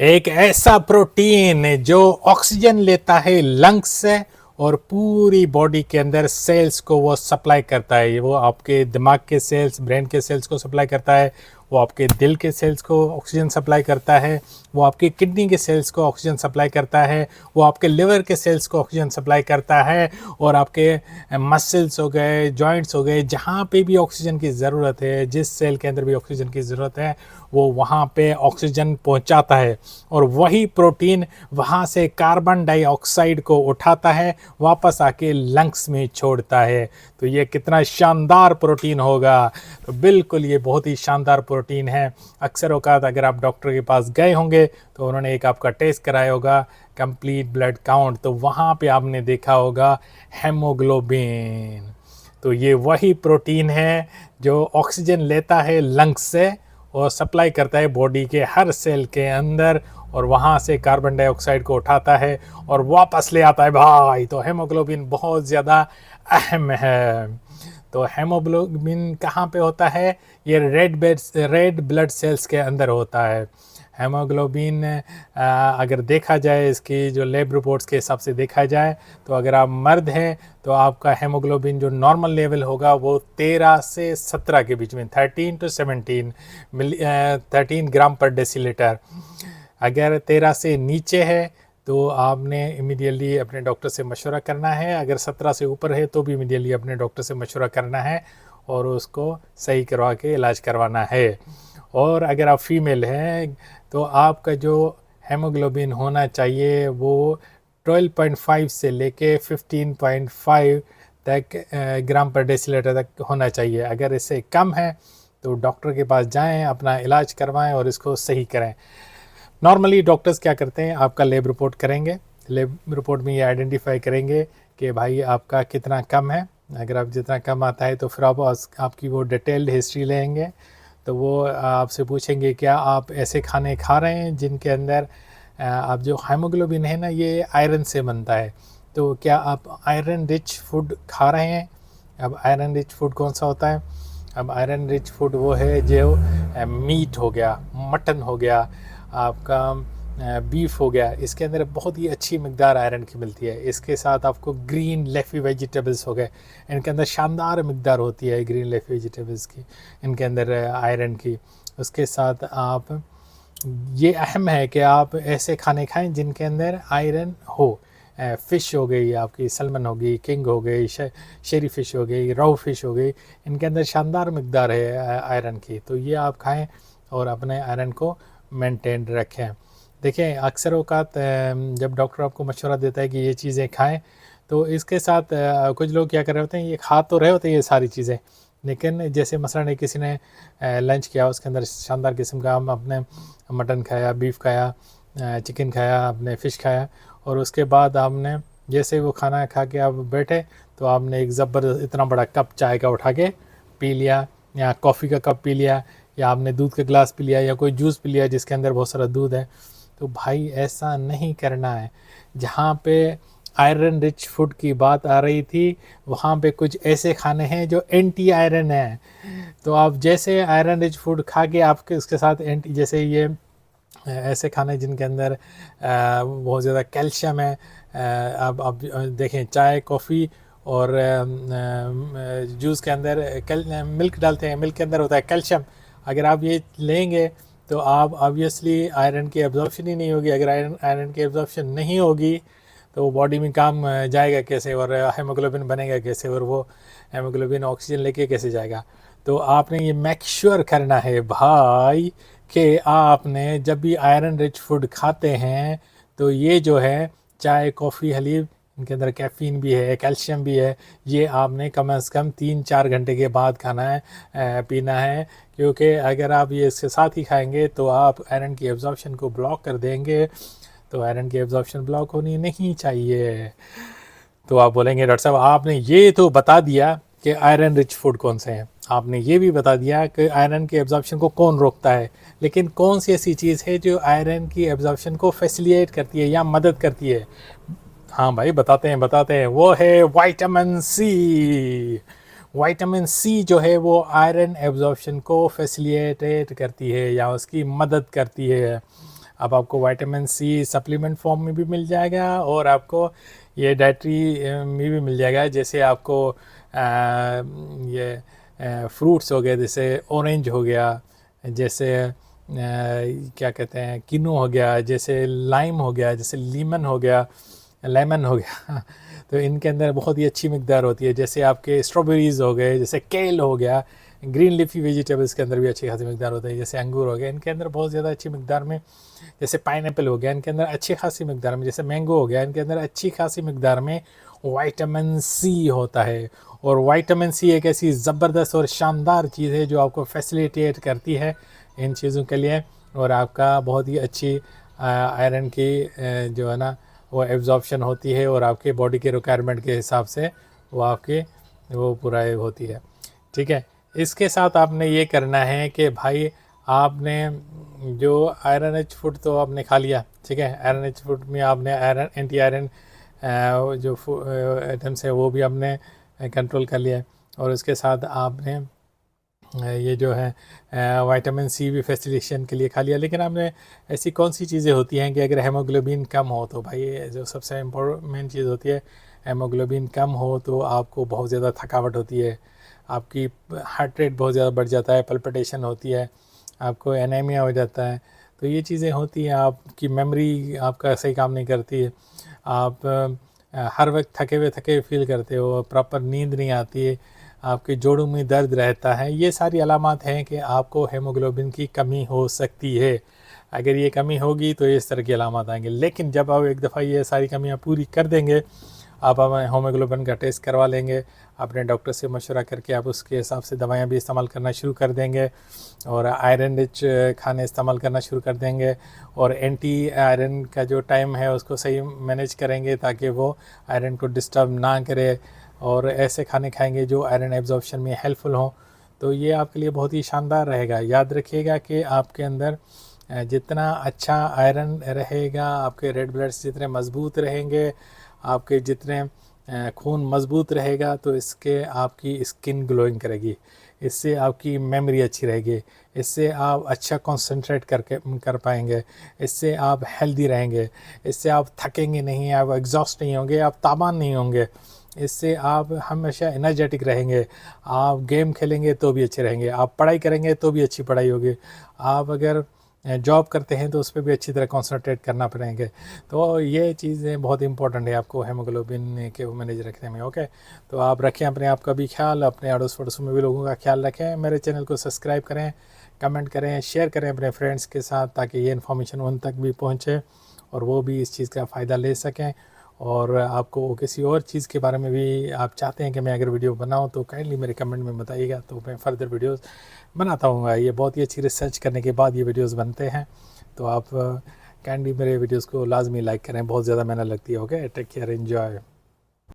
एक ऐसा प्रोटीन जो ऑक्सीजन लेता है लंग्स से और पूरी बॉडी के अंदर सेल्स को वो सप्लाई करता है। वो आपके दिमाग के सेल्स, ब्रेन के सेल्स को सप्लाई करता है, वो आपके दिल के सेल्स को ऑक्सीजन सप्लाई करता है, वो आपकी किडनी के सेल्स को ऑक्सीजन सप्लाई करता है, वो आपके लिवर के सेल्स को ऑक्सीजन सप्लाई करता है, और आपके मसल्स हो गए, जॉइंट्स हो गए, जहाँ पे भी ऑक्सीजन की ज़रूरत है, जिस सेल के अंदर भी ऑक्सीजन की ज़रूरत है, वो वहाँ पे ऑक्सीजन पहुँचाता है। और वही प्रोटीन वहाँ से कार्बन डाइऑक्साइड को उठाता है, वापस आके लंग्स में छोड़ता है। तो ये कितना शानदार प्रोटीन होगा। तो बिल्कुल ये बहुत ही शानदार प्रोटीन है। अक्सर औकात अगर आप डॉक्टर के पास गए होंगे तो उन्होंने एक आपका टेस्ट कराया होगा, कंप्लीट ब्लड काउंट, तो वहाँ पे आपने देखा होगा हेमोग्लोबिन। तो ये वही प्रोटीन है जो ऑक्सीजन लेता है लंग्स से और सप्लाई करता है बॉडी के हर सेल के अंदर, और वहाँ से कार्बन डाइऑक्साइड को उठाता है और वापस ले आता है भाई। तो हेमोग्लोबिन बहुत ज़्यादा अहम है। तो हेमोग्लोबिन कहाँ पे होता है? ये रेड ब्लड सेल्स के अंदर होता है। हेमोग्लोबिन अगर देखा जाए, इसकी जो लैब रिपोर्ट्स के हिसाब से देखा जाए, तो अगर आप मर्द हैं तो आपका हेमोग्लोबिन जो नॉर्मल लेवल होगा वो 13 से 17 के बीच में, 13 to 13 ग्राम पर डेसीलीटर। अगर 13 से नीचे है तो आपने इमीडिएटली अपने डॉक्टर से मशवरा करना है। अगर 17 से ऊपर है तो भी इमीडिएटली अपने डॉक्टर से मशवरा करना है और उसको सही करवा के इलाज करवाना है। और अगर आप फीमेल हैं तो आपका जो हेमोग्लोबिन होना चाहिए वो 12.5 से लेके 15.5 तक ग्राम पर डेसीलीटर तक होना चाहिए। अगर इससे कम है तो डॉक्टर के पास जाएं, अपना इलाज करवाएं और इसको सही करें। नॉर्मली डॉक्टर्स क्या करते हैं, आपका लैब रिपोर्ट करेंगे, लैब रिपोर्ट में ये आइडेंटिफाई करेंगे कि भाई आपका कितना कम है। अगर आप जितना कम आता है तो फिर आप आपकी वो डिटेल्ड हिस्ट्री लेंगे। तो वो आपसे पूछेंगे क्या आप ऐसे खाने खा रहे हैं जिनके अंदर आप जो हेमोग्लोबिन है ना ये आयरन से बनता है, तो क्या आप आयरन रिच फूड खा रहे हैं। अब आयरन रिच फूड कौन सा होता है? अब आयरन रिच फूड वो है जो मीट हो गया, मटन हो गया, आपका बीफ हो गया, इसके अंदर बहुत ही अच्छी मकदार आयरन की मिलती है। इसके साथ आपको ग्रीन लेफी वेजिटेबल्स हो गए, इनके अंदर शानदार मकदार होती है ग्रीन लेफी वेजिटेबल्स की, इनके अंदर आयरन की। उसके साथ आप, ये अहम है कि आप ऐसे खाने खाएं जिनके अंदर आयरन हो। फ़िश हो गई आपकी, सल्मन हो गई, किंग हो गई, शेरी फ़िश हो गई, राउ फ़िश हो गई, इनके अंदर शानदार मकदार है आयरन की। तो ये आप खाएं और अपने आयरन को मेंटेन रखें। देखें अक्सर औकात जब डॉक्टर आपको मशवरा देता है कि ये चीज़ें खाएं, तो इसके साथ कुछ लोग क्या कर रहे होते हैं, ये खा तो रहे होते हैं ये सारी चीज़ें, लेकिन जैसे मसलन किसी ने लंच किया, उसके अंदर शानदार किस्म का आपने मटन खाया, बीफ खाया, चिकन खाया, आपने फ़िश खाया, और उसके बाद आपने जैसे वो खाना खा के आप बैठे तो आपने एक ज़बरदस्त इतना बड़ा कप चाय का उठा के पी लिया, या कॉफ़ी का कप पी लिया, या आपने दूध का गिलास पी लिया, या कोई जूस पी लिया जिसके अंदर बहुत सारा दूध है। तो भाई ऐसा नहीं करना है। जहाँ पे आयरन रिच फूड की बात आ रही थी, वहाँ पे कुछ ऐसे खाने हैं जो एंटी आयरन है। तो आप जैसे आयरन रिच फूड खा के आपके उसके साथ एंटी, जैसे ये ऐसे खाने जिनके अंदर बहुत ज़्यादा कैल्शियम है। आप देखें चाय, कॉफ़ी और जूस के अंदर मिल्क डालते हैं, मिल्क के अंदर होता है कैल्शियम। अगर आप ये लेंगे तो आप ऑब्वियसली आयरन की एब्जॉर्प्शन ही नहीं होगी। अगर आयरन की एब्जॉर्प्शन नहीं होगी तो बॉडी में काम जाएगा कैसे, और हेमोग्लोबिन बनेगा कैसे, और वो हेमोग्लोबिन ऑक्सीजन लेके कैसे जाएगा। तो आपने ये मेक श्योर करना है भाई कि आपने जब भी आयरन रिच फूड खाते हैं तो ये जो है चाय, कॉफ़ी, हलीब, इनके अंदर कैफ़ीन भी है, कैल्शियम भी है, ये आपने कम से कम 3-4 घंटे के बाद खाना है, पीना है। क्योंकि अगर आप ये इसके साथ ही खाएंगे तो आप आयरन की एब्जॉर्प्शन को ब्लॉक कर देंगे। तो आयरन की एब्जॉर्प्शन ब्लॉक होनी नहीं चाहिए। तो आप बोलेंगे डॉक्टर साहब आपने ये तो बता दिया कि आयरन रिच फूड कौन से हैं, आपने ये भी बता दिया कि आयरन की एब्जॉर्प्शन को कौन रोकता है, लेकिन कौन सी ऐसी चीज़ है जो आयरन की एब्जॉर्प्शन को फैसिलिटेट करती है या मदद करती है? हाँ भाई बताते हैं, वो है विटामिन सी। विटामिन सी जो है वो आयरन एब्जॉर्प्शन को फैसिलिटेट करती है या उसकी मदद करती है। अब आपको विटामिन सी सप्लीमेंट फॉर्म में भी मिल जाएगा और आपको ये डाइटरी में भी मिल जाएगा। जैसे आपको ये फ्रूट्स हो गए, जैसे ऑरेंज हो गया, जैसे क्या कहते हैं किनू हो गया, जैसे लाइम हो गया, जैसे लेमन हो गया तो इनके अंदर बहुत ही अच्छी मिकदार होती है। जैसे आपके स्ट्रॉबेरीज़ हो गए, जैसे केल हो गया, ग्रीन लीफी वेजिटेबल्स के अंदर भी अच्छी खासी मिकदार होती है। जैसे अंगूर हो गया, इनके अंदर बहुत ज़्यादा अच्छी मिकदार में, जैसे पाइनएप्पल हो गया, इनके अंदर अच्छी खासी मिकदार में, जैसे मैंगो हो गया, इनके अंदर अच्छी खासी मिकदार में विटामिन सी होता है। और विटामिन सी एक ऐसी ज़बरदस्त और शानदार चीज़ है जो आपको फैसिलिटेट करती है इन चीज़ों के लिए, और आपका बहुत ही अच्छी आयरन की जो है ना वो एब्जॉर्प्शन होती है, और आपके बॉडी के रिक्वायरमेंट के हिसाब से वो आपके वो पूरा होती है। ठीक है, इसके साथ आपने ये करना है कि भाई आपने जो आयरन रिच फूड तो आपने खा लिया, ठीक है, आयरन रिच फूड में आपने आयरन एंटी आयरन जो आइटम्स है वो भी आपने कंट्रोल कर लिया है, और उसके साथ आपने ये जो है विटामिन सी भी फैसिलिटेशन के लिए खा लिया। लेकिन आपने ऐसी कौन सी चीज़ें होती हैं कि अगर हेमोग्लोबिन कम हो तो भाई जो सबसे इम्पोर्टेंट चीज़ होती है, हेमोग्लोबिन कम हो तो आपको बहुत ज़्यादा थकावट होती है, आपकी हार्ट रेट बहुत ज़्यादा बढ़ जाता है, पल्पिटेशन होती है, आपको एनीमिया हो जाता है। तो ये चीज़ें होती हैं, आपकी मेमोरी आपका सही काम नहीं करती है, आप हर वक्त थके हुए फील करते हो, प्रॉपर नींद नहीं आती है, आपके जोड़ों में दर्द रहता है। ये सारी अलामात हैं कि आपको हेमोग्लोबिन की कमी हो सकती है। अगर ये कमी होगी तो इस तरह की अलामात आएंगे। लेकिन जब आप एक दफ़ा ये सारी कमियां पूरी कर देंगे, आप हेमोग्लोबिन का टेस्ट करवा लेंगे, अपने डॉक्टर से मशवरा करके आप उसके हिसाब से दवाइयाँ भी इस्तेमाल करना शुरू कर देंगे, और आयरन रिच खाने इस्तेमाल करना शुरू कर देंगे, और एंटी आयरन का जो टाइम है उसको सही मैनेज करेंगे ताकि वो आयरन को डिस्टर्ब ना करे, और ऐसे खाने खाएंगे जो आयरन एब्जॉर्प्शन में हेल्पफुल हों, तो ये आपके लिए बहुत ही शानदार रहेगा। याद रखिएगा कि आपके अंदर जितना अच्छा आयरन रहेगा, आपके रेड ब्लड्स जितने मज़बूत रहेंगे, आपके जितने खून मज़बूत रहेगा, तो इसके आपकी स्किन ग्लोइंग करेगी, इससे आपकी मेमोरी अच्छी रहेगी, इससे आप अच्छा कंसंट्रेट कर पाएंगे, इससे आप हेल्दी रहेंगे, इससे आप थकेंगे नहीं, आप एग्जॉस्ट नहीं होंगे, आप ताबान नहीं होंगे, इससे आप हमेशा एनर्जेटिक रहेंगे, आप गेम खेलेंगे तो भी अच्छे रहेंगे, आप पढ़ाई करेंगे तो भी अच्छी पढ़ाई होगी, आप अगर जॉब करते हैं तो उस पर भी अच्छी तरह कंसंट्रेट करना पड़ेंगे। तो ये चीज़ें बहुत इंपॉर्टेंट है आपको हेमोग्लोबिन के मैनेज रखने में। ओके, तो आप रखें अपने आप का भी ख्याल, अपने अड़ोस पड़ोस में भी लोगों का ख्याल रखें। मेरे चैनल को सब्सक्राइब करें, कमेंट करें, शेयर करें अपने फ्रेंड्स के साथ, ताकि ये इन्फॉर्मेशन उन तक भी पहुँचे और वो भी इस चीज़ का फ़ायदा ले सकें। और आपको किसी और चीज़ के बारे में भी आप चाहते हैं कि मैं अगर वीडियो बनाऊं तो काइंडली मेरे कमेंट में बताइएगा, तो मैं फ़र्दर वीडियोस बनाता हूँ। ये बहुत ही अच्छी रिसर्च करने के बाद ये वीडियोस बनते हैं, तो आप काइंडली मेरे वीडियोस को लाजमी लाइक करें, बहुत ज़्यादा मेहनत लगती है। Okay, take care, enjoy.